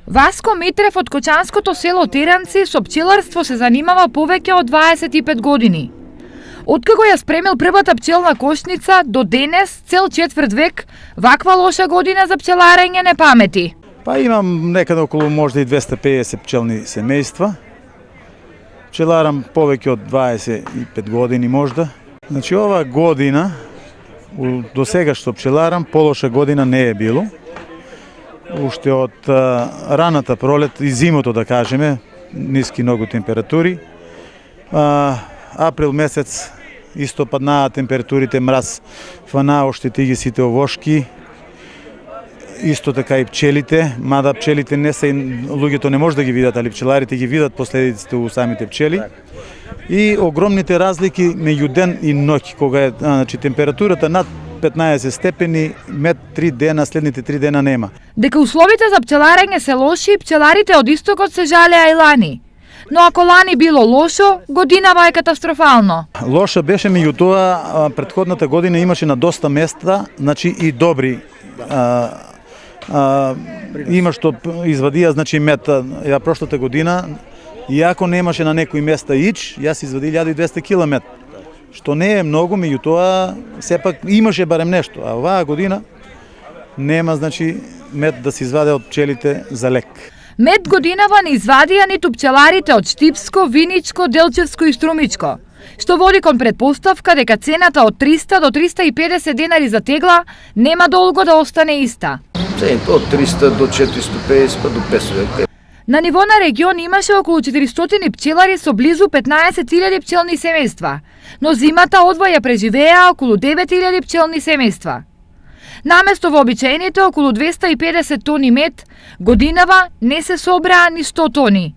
Васко Митрев од кочанското село Теранци со пчеларство се занимава повеќе од 25 години. Откако ја спремил првата пчелна кошница, до денес, цел четврт век, ваква лоша година за пчеларење не памети. Па имам некаде околу можда и 250 пчелни семејства. Пчеларам повеќе од 25 години можда. Значи ова година, до сега што пчеларам, полоша година не е било. Уште од раната пролет и зимото, да кажеме, ниски многу температури. Април месец исто паднаа температурите, мраз фана оште тиги сите овошки. Исто така и пчелите, мада пчелите не се, луѓето не може да ги видат, али пчеларите ги видат последиците у самите пчели. И огромните разлики меѓу ден и ноќ, кога е значи температурата над 15 степени, мед 3 дена, следните 3 дена нема. Дека условите за пчеларење се лоши, пчеларите од истокот се жалеа и лани. Но ако лани било лошо, годинава е катастрофално. Лоша беше, меѓутоа претходната година имаше на доста места, значи и добри има што извадија, значи мед. Ја прошлата година, иако немаше на некои места ич, јас извади 1200 кг мед. Што не е многу, меѓутоа сепак имаше барем нешто, а оваа година нема, значи, мед да се изваде од пчелите за лек. Мед годинава не извадија ниту пчеларите од Штипско, Виничко, Делчевско и Струмичко, што води кон предпоставка дека цената од 300 до 350 денари за тегла нема долго да остане иста. Цените од 300 до 450 па до 500. На ниво на регион имаше околу 400 пчелари со близу 15.000 пчелни семејства, но зимата одвоја преживеа околу 9.000 пчелни семејства. Наместо вообичаените околу 250 тони мед, годинава не се собраа ни 100 тони.